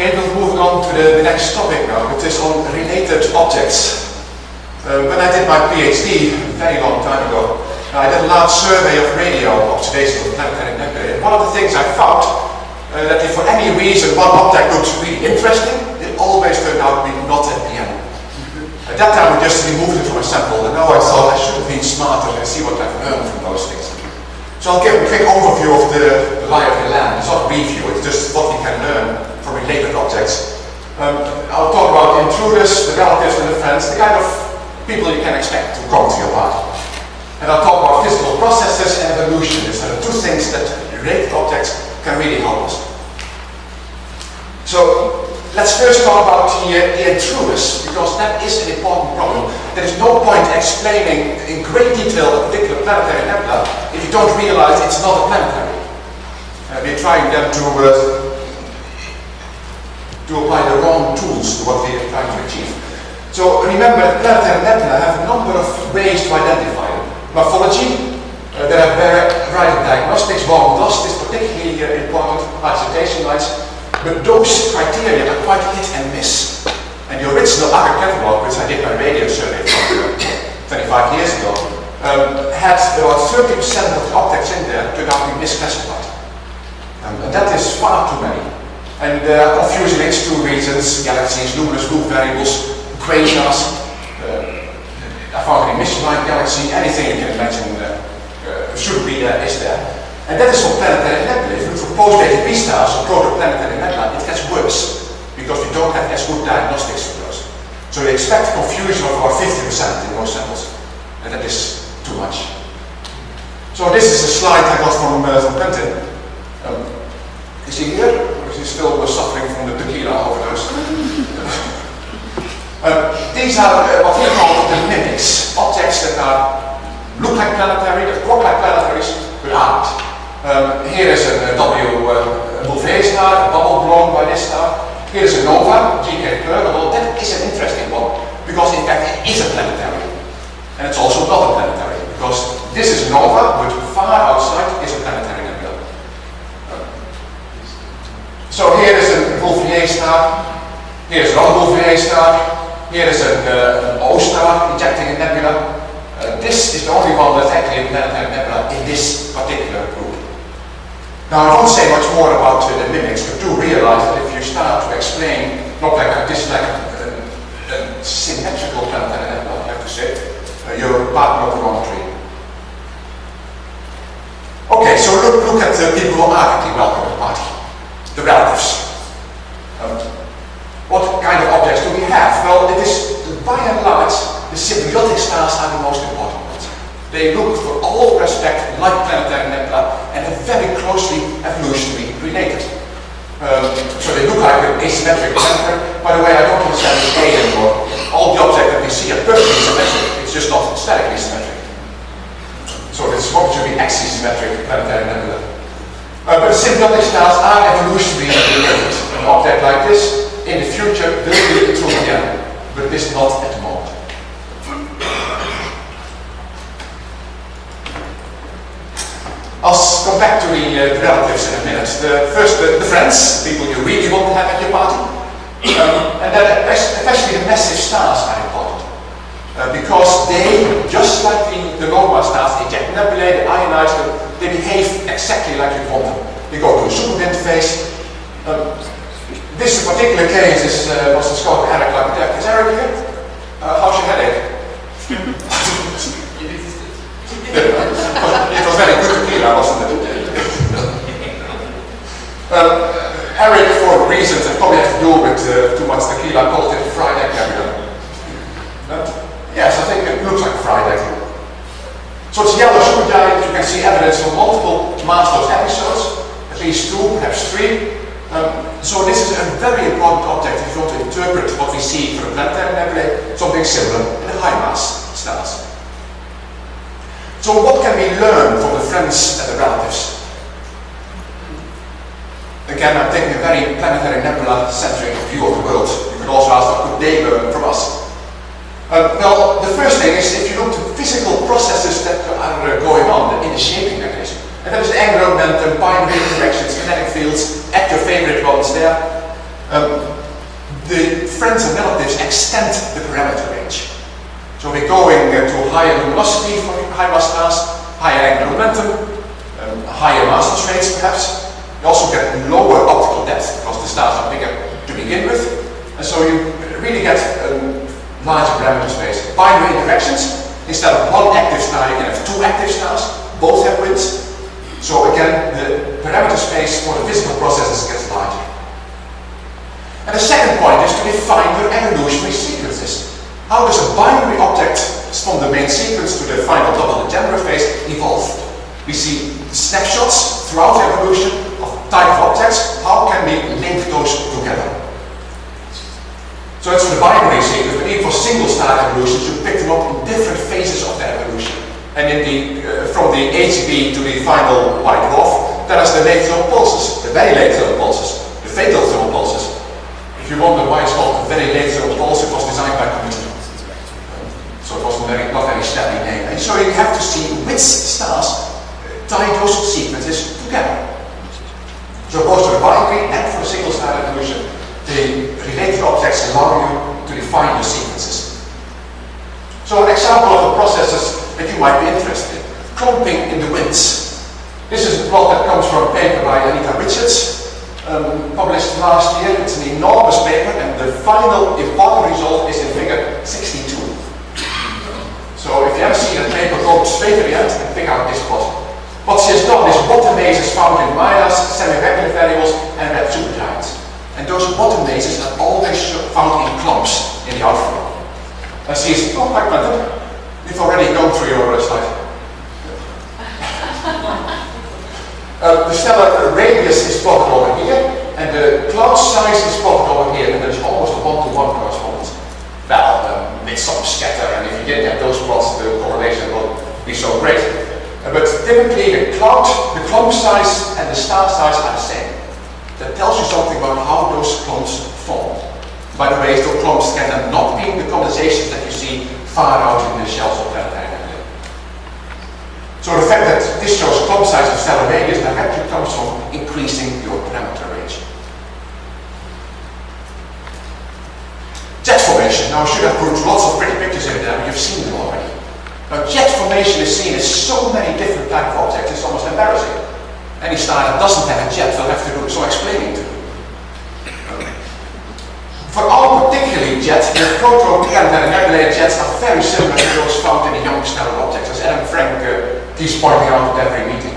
Okay, we'll move on to the next topic now, which is on related objects. When I did my PhD a very long time ago, I did a large survey of radio observations of planetary nebulae. And one of the things I found that if for any reason one object looks really interesting, it always turned out to be not at the end. At that time, I just removed it from a sample, and now I thought I should have been smarter and see what I've learned from those things. So I'll give a quick overview of the lie of the land. It's not a review, it's just what we can learn from related objects. I'll talk about the intruders, the relatives and the friends, the kind of people you can expect to come to your party. And I'll talk about physical processes and evolution. These are the two things that related objects can really help us. So let's first talk about the intruders, because that is an important problem. There is no point explaining in great detail a particular planetary nebula if you don't realize it's not a planetary. We're trying then to apply the wrong tools to what we are trying to achieve. So remember, planetary nebula have a number of ways to identify them. Morphology, there are variety diagnostics. One dust is particularly important, isolation lines, but those criteria are quite hit and miss. And the original AGA catalog, which I did my radio survey from 25 years ago, had about 30% of the objects in there turned out to be misclassified. And that is far too many. And confusing its two reasons: galaxies, luminous group variables, quasars. I found an emission-line galaxy, anything you can imagine should be there, is there. And that is for planetary nebulae. If you look for post-AGB stars or protoplanetary nebula, it gets worse, because we don't have as good diagnostics for those. So we expect confusion of about 50% in most samples, and that is too much. So this is a slide I got from Quentin. Is he here? Or is he still suffering from the tequila overdose? These are what we call the mimics, objects that look like planetary, that look like planetaries, but aren't. Here is a Bouvet star, a bubble blown by this star. Here is a nova, GK Kerr. Well, that is an interesting one, because in fact it is a planetary. And it's also not a planetary, because this is a nova, but far outside is a planetary nebula. So here is a Bouvet star, here is another Bouvet star, here is an O star ejecting a nebula. This is the only one that's actually a planetary nebula in this particular group. Now, I won't say much more about the mimics, but do realize that if you start to explain, not like this, like a symmetrical planetary nebula, I have to say, you're part of the wrong tree. Okay, so look at the people who are actually welcome to the party, the relatives. What kind of objects do we have? Well, it is, by and large, the symbiotic stars are the most important ones. They look, for all respect, like planetary nebula and are very closely evolutionarily related. So they look like an asymmetric planetary. By the way, I don't understand the A anymore. All the objects that we see are perfectly symmetric. It's just not aesthetically symmetric. So this is what should be axisymmetric planetary nebula. But the symbiotic stars are evolutionarily related. An object like this in the future will be true again, but it is not at the moment. I'll come back to the relatives in a minute. First, the friends, people you really want to have at your party. And then especially the massive stars are important. Because they, just like the nova stars, eject nebulae, they ionize them, they behave exactly like you want them. They go to a super interface. This particular case was discovered by Eric Lapidak. Is Eric here? How's your headache? It was very good tequila, wasn't it? Eric, for reasons that probably have to do with too much tequila, called it a fried egg nebula. Yes, I think it looks like a fried egg. So it's a yellow supergiant. You can see evidence from multiple massless episodes, at least two, perhaps three. So this is a very important object if you want to interpret what we see for the planetary nebulae, something similar in the high mass stars. So what can we learn from the friends and the relatives? Again, I'm taking a very planetary nebula-centric view of the world. You could also ask what could they learn from us. Well, the first thing is if you look at physical processes that are going on in the shaping mechanism. And that is the angular momentum, binary interactions, kinetic fields, at your favorite ones there. derivatives extend the parameter range. So we're going to higher luminosity for high mass stars, higher angular momentum, higher mass rates perhaps. You also get lower optical depth because the stars are bigger to begin with. And so you really get larger parameter space. Binary interactions, instead of one active star, you can have two active stars, both have winds. So again, the parameter space for the physical processes gets larger. And the second point is to define your evolutionary sequences. How does a binary object from the main sequence to the final double degenerate phase evolve? We see snapshots throughout evolution of type of objects. How can we link those together? So it's for the binary sequence, but even for single star evolutions, you pick them up in different phases of the evolution. And in the, from the HB to the final white dwarf, there is the late thermal pulses, the very late thermal pulses, the fatal thermal pulses. If you wonder why it's called the very late thermal pulse, it was designed by computer. So it was not very steady name. And so you have to see which stars tie those sequences together. So both for the binary and for the single star evolution, the related objects allow you to define your sequences. So an example of the processes that you might be interested in. Clumping in the winds. This is a plot that comes from a paper by Anita Richards, published last year. It's an enormous paper, and the final important result is in figure 62. So if you ever see that paper, go straight to the end and pick out this plot. What she has done is bottom mazes found in Maya's, semi-regular variables, and red supergiants. And those bottom mazes are always found in clumps in the outflow. And she is, oh, quite planted. You've already gone through your slide. The stellar radius is plotted over here, and the cloud size is plotted over here, and there's almost a one-to-one correspondence. Well, with some scatter, and if you didn't have those plots, the correlation will be so great. But typically, the clump size and the star size are the same. That tells you something about how those clumps form. By the way, those clumps can not be the condensations that you see far out in the shells of that planet. So the fact that this shows clump size and stellar radius directly comes from increasing your parameter range. Jet formation. Now I should have put lots of pretty pictures in there, but you've seen them already. Now jet formation is seen as so many different types of objects, it's almost embarrassing. Any star that doesn't have a jet will have to do some explaining to do. For our particularly jets, the proto-planetary nebulae jets are very similar to those found in the young stellar objects, as Adam Frank keeps pointing out at every meeting.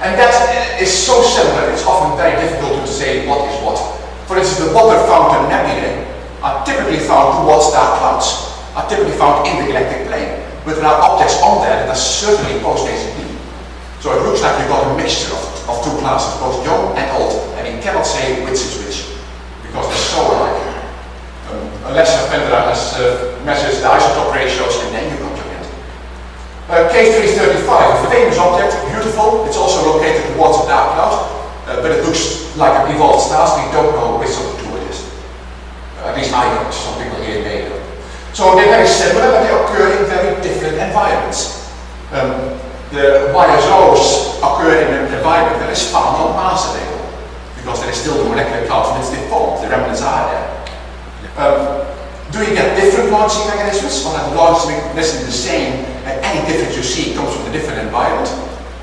And that is so similar, it's often very difficult to say what is what. For instance, the water found in nebulae are typically found towards dark clouds, are typically found in the galactic plane, but there are objects on there that are certainly post-ACP. So it looks like you've got a mixture of two classes, both young and old, and you cannot say which is which, because they're so alike. Unless Pendra measures the isotope ratios, and then you come to it. K335, a famous object, beautiful. It's also located towards a dark cloud, but it looks like an evolved star. We don't know which of the two it is. At least I don't. Some people here may know. So they're very similar, but they occur in very different environments. The YSOs occur in an environment that is far not mass available, because there is still the molecular clouds when it's deformed. The remnants are there. Do you get different launching mechanisms, or are the launching mechanisms the same, and any difference you see comes from a different environment?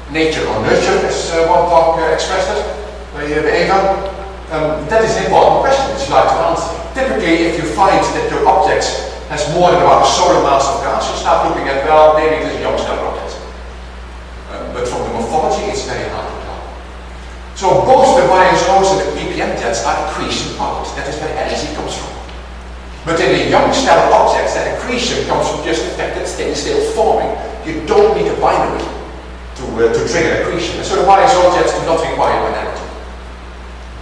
Nature or nurture, as one talk expressed it by Eva. That is an important question that you'd like to answer. Typically, if you find that your object has more than about a solar mass of gas, you start looking at, well, maybe it is a young stellar object. But from the morphology, it's very hard to tell. So both the YSOs and the PPM jets are accretion powered. That is where energy comes from. But in the young stellar objects, that accretion comes from just the fact that things still forming. You don't need a binary to trigger accretion. And so the YSO jets do not require binarity.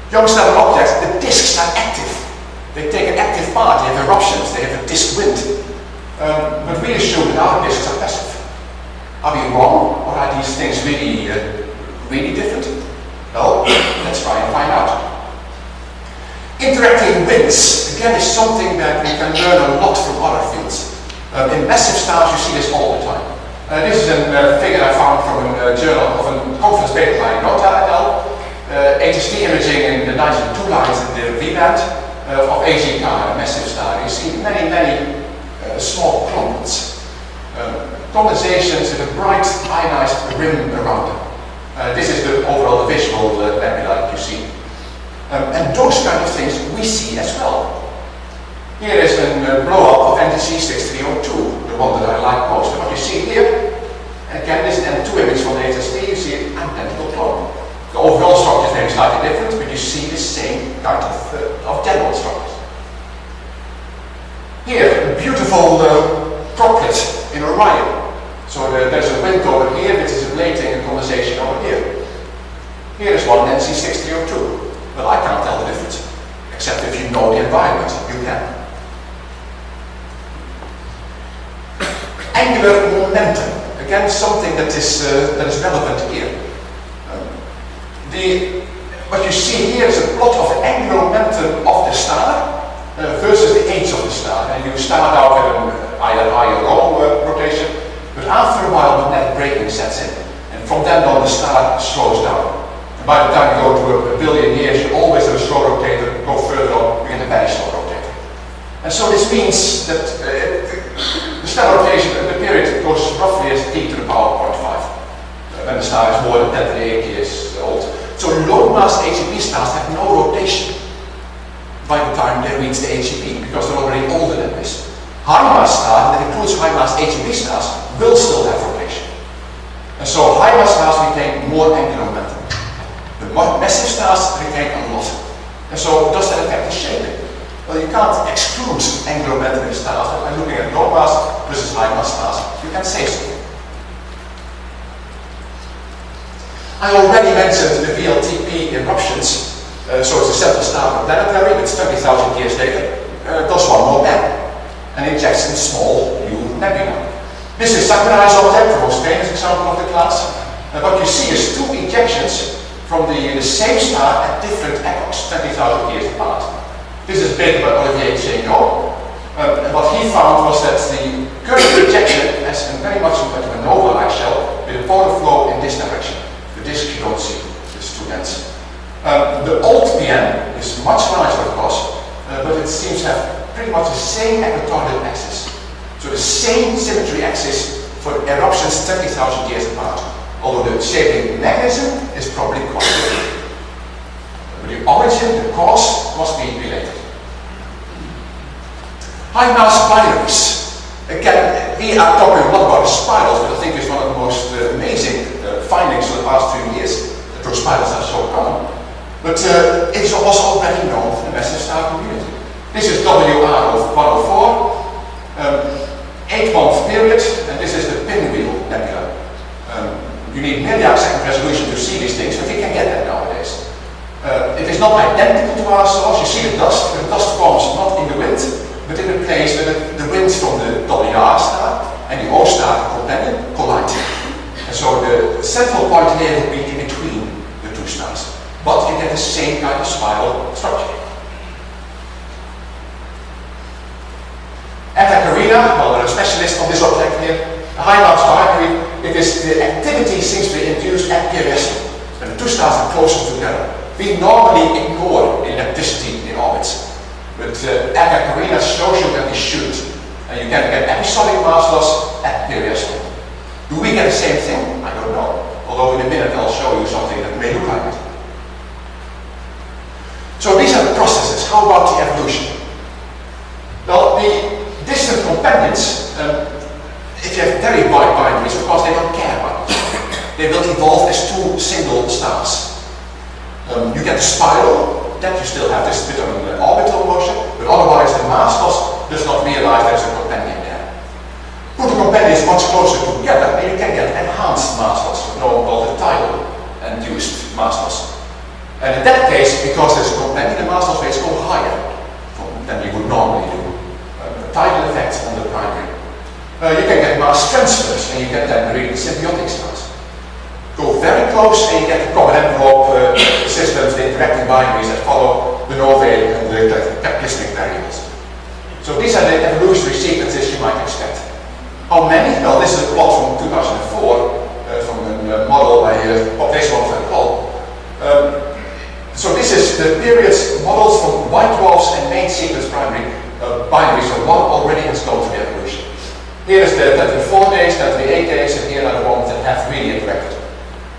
Young stellar objects, the disks are active. They take an active part, they have eruptions, they have a disk wind. But we assume that our disks are passive. Are we wrong, or are these things really, really different? Well, let's try and find out. Interacting winds, again, is something that we can learn a lot from other fields. In massive stars, you see this all the time. This is a figure I found from a journal of a conference paper by Nota et al. HST imaging in the nitrogen 2 lines in the V-band. of AGK, a massive star, you see many, many small clumps. Condensations with a bright ionized rim around them. This is the overall visual nebula you see. And those kind of things we see as well. Here is a blow-up of NTC 6302, the one that I like most. And what you see here, again, this is an M2 image from the HST, you see an identical clone. The overall structure is maybe slightly different, but you see the same kind of general structures. Here, a beautiful droplet in Orion. So there's a wind over here, which is ablating and condensation over here. Here is one NTC 6302. Well, I can't tell the difference, except if you know the environment, you can. Angular momentum, again something that is relevant here. What you see here is a plot of the angular momentum of the star versus the age of the star. And you start out with an IRO rotation, but after a while magnetic braking sets in, and from then on the star slows down. And by the time you go to a billion years, you always have a slow rotator. Go further on, you get a very slow rotator. And so this means that the star rotation, the period goes roughly as t to the power 0.5, when the star is more than 10 to the 8 years old. So low mass HEP stars have no rotation by the time they reach the HEP, because they're already older than this. High mass stars, that includes high mass HEP stars, will still have rotation. And so high mass stars retain more angular momentum. The massive stars retain a lot. And so does that affect the shaping? Well, you can't exclude angular momentum in stars, but by looking at low mass versus high mass stars, you can say so. I already mentioned the VLTP eruptions, so it's a central star of planetary, but 20,000 years later, does one more bang, and injects in small new nebula. This is Sakura's object, the most famous example of the class. What you see is two ejections from the same star at different epochs, 20,000 years apart. This is built by Olivier Chéniaud, and what he found was that the current ejection has very much like a nova-like shell with a polar flow in this direction. The disk you don't see, there's two ends. The old PM is much larger, of course, but it seems to have pretty much the same equatorial axis. So the same symmetry axis for eruptions 20,000 years apart, although the shaping mechanism is probably quite different. But the origin, the cause, must be related. High mass binaries. Again, we are talking a lot about the spirals, but I think it's one of the most amazing findings of the past few years that those spirals are so common. But it's also already known in the massive star community. This is WR of 104, 8-month period, and this is the pinwheel nebula. You need millisecond resolution to see these things, but you can get that nowadays. It is not identical to our source. You see the dust, but the dust forms not in the wind, but in the place where the winds from the WR star and the O star companion collide. And so the central point here will be in between the two stars. But you get the same kind of spiral structure. Atacarina, well, we're a specialist on this object here. A high mass binary, the activity seems to be induced at periastron, when the two stars are closer together. We normally ignore the electricity in orbits, but Atacarina shows you that we should. And you can get episodic mass loss at periastron. Do we get the same thing? I don't know. Although in a minute I'll show you something that may look like it. So these are the processes. How about the evolution? Well, the distant companions, if you have very wide binaries, of course they don't care about it. They will evolve as two single stars. You get the spiral, that you still have this bit of an orbital motion, but otherwise the mass loss does not realize there's a companion there. Put the companions much closer together and you can get enhanced mass loss, known called the tidal induced mass loss. And in that case, because there's a companion, the mass loss rates go higher than you would normally do. Tidal effects on the primary. You can get mass transfers and you get then really symbiotic stars. Go very close and you get the common envelope systems, the interacting binaries that follow the novae and the cataclysmic variables. So these are the evolutionary sequences you might expect. How many? Well, this is a plot from 2004 from a model by population model van Paul. So this is the periods models from white dwarfs and main sequence primary binaries, so one already has gone through the evolution. Here is the 24 days, 28 days, and here are the ones that have really interacted.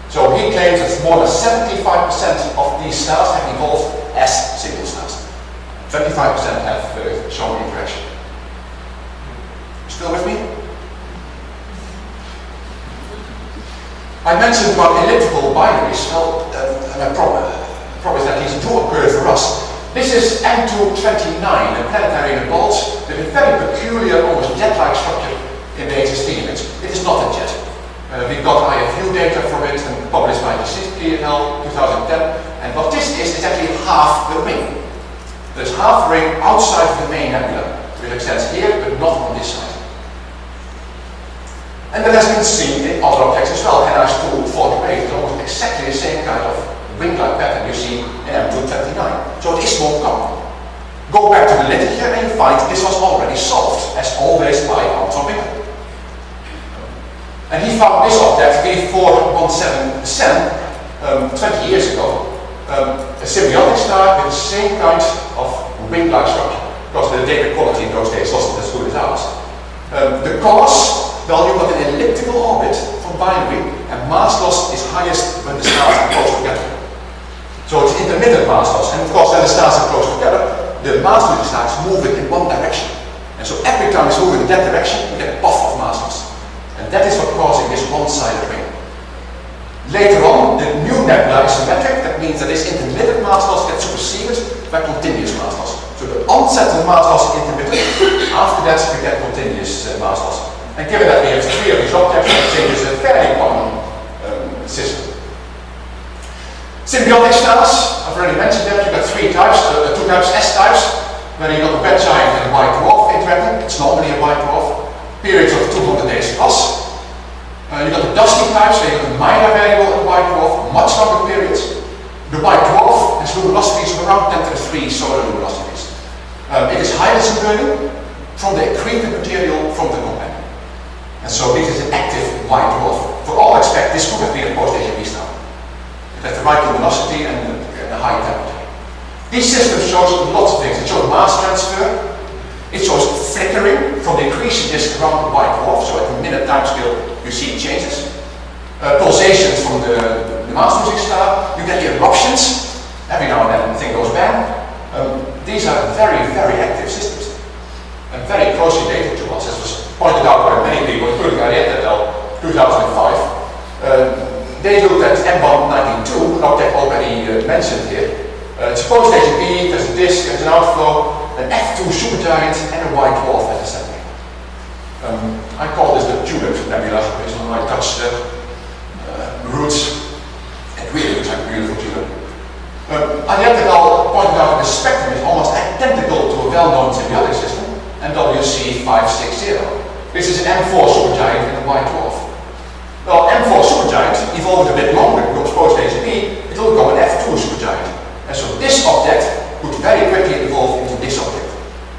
So he claims that more than 75% of these stars have evolved as single stars. 25% have shown interaction. Still with me? I mentioned about elliptical binaries. Well, I promise that these do occur for us. This is M229, a planetary in a bulge with a very peculiar, almost jet-like structure in the HST image. It is not a jet. We got IFU data from it and published by the CPL 2010. And what this is actually half the ring. There's half the ring outside of the main nebula, which extends here, but not on this side. And that has been seen in other objects as well. NH248 is almost exactly the same kind of ring-like pattern you see in M229. So it is more common. Go back to the literature and you find this was already solved, as always by Anton Wicker. And he found this object, B417 20 years ago. A symbiotic star with the same kind of ring-like structure, because the data quality in those days wasn't as good as ours. The cause value got an elliptical orbit from binary, and mass loss is highest when the stars are close together. So it's intermittent mass loss, and of course when the stars are close together, the mass of the star is moving in one direction. And so every time it's moving in that direction, you get a puff of mass loss. And that is what's causing this one-sided ring. Later on, the new nebula is symmetric. That means that this intermittent mass loss gets superseded by continuous mass loss. So the onset of mass loss is intermittent. After that, you get continuous mass loss. And given that we have three of these objects, I think it's a fairly common system. Symbiotic stars, I've already mentioned that. You've got two types, S-types, where you've got a red giant and a white dwarf interacting. It's normally a white dwarf. Periods of 200 days plus. You've got the dusty types, where you've got a minor variable and white dwarf, much longer periods. The white dwarf has luminosities of around 10 to the 3 solar luminosities. It is hydrogen burning from the accreted material from the companion. And so this is an active white dwarf. For all expect, this could have been a post-HMV star. It has the right luminosity and a high temperature. These systems show lots of things. It shows mass transfer. It shows flickering from the accretion disk around the white dwarf. So at the minute time scale, you see changes. Pulsations from the mass-losing star. You get eruptions. Every now and then the thing goes bang. These are very, very active systems. And very closely related to us, as was pointed out by many people, including Arietta et al. 2005. They looked at M192, an object already mentioned here. It's a post-HMV, there's a disk, there's an outflow, an F2 supergiant, and a white dwarf at the center. I call this the tulip nebula, based on my Dutch roots. It really looks like a beautiful tulip. Arietta et al. Pointed out that the spectrum is almost identical to a well-known symbiotic system, WC560. This is an M4 supergiant and a white dwarf. Well, M4 supergiant evolved a bit longer because post-HMV, it will become an F2 supergiant. And so this object could very quickly evolve into this object.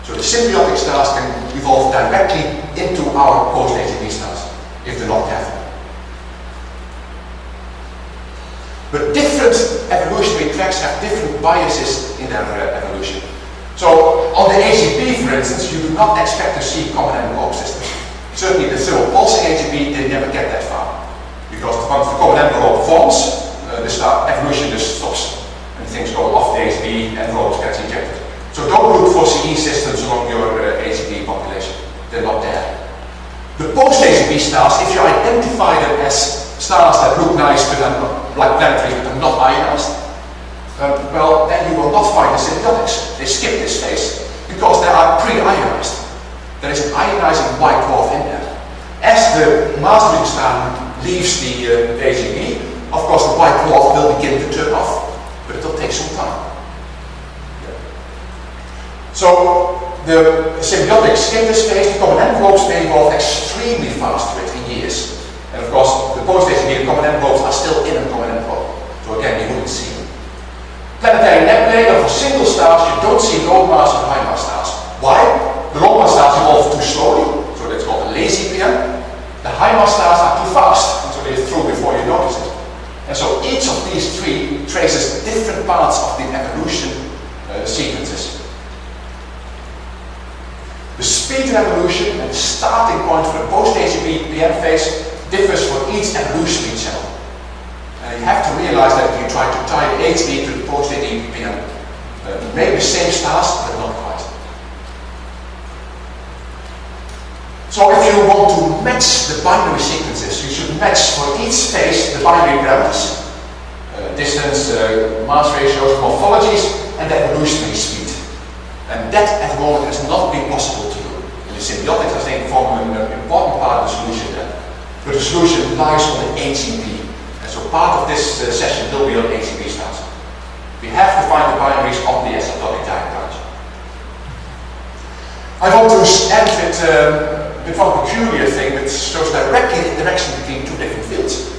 So the symbiotic stars can evolve directly into our post-HMV stars, if they're not careful. But different evolutionary tracks have different biases in their evolution. So on the AGP, for instance, you do not expect to see common envelope systems. Certainly the thermal pulsing AGP, they never get that far. Because once the common envelope forms, the star evolution just stops. And things go off the AGP, envelopes get ejected. So don't look for CE systems along your AGP population. They're not there. The post-AGP stars, if you identify them as stars that look nice but are not, like planetaries but are not ionized, well, then you will not find the symbiotics. They skip this phase because they are pre-ionized. There is an ionizing white dwarf in there. As the mass-losing star leaves the AGP, of course the white dwarf will begin to turn off, but it will take some time. So the symbiotics skip this phase, the common envelopes may evolve extremely fast with in years. And of course, the post-HMV, the common envelopes are still in a common envelope. So again, you wouldn't see them. Planetary nebulae, for single stars, you don't see low mass and high mass stars. Why? The low mass stars evolve too slowly, so that's called a lazy PM. The high mass stars are too fast, and so they're through before you notice it. And so each of these three traces different parts of the evolution sequences. speed revolution and the starting point for the post-ACP PM phase differs for each evolutionary channel. You have to realize that if you try to tie the HB to the post-ACP PM, maybe the same stars, but not quite. So if you want to match the binary sequences, you should match for each phase the binary parameters, distance, mass ratios, morphologies, and the evolutionary speed. And that at the moment has not been possible to do. In the symbiotics, I think, form an important part of the solution there. But the solution lies on the HCP. And so part of this session will be on HCP stars. We have to find the binaries on the asymptotic diagram. I want to end with one peculiar thing that shows directly the interaction between two different fields.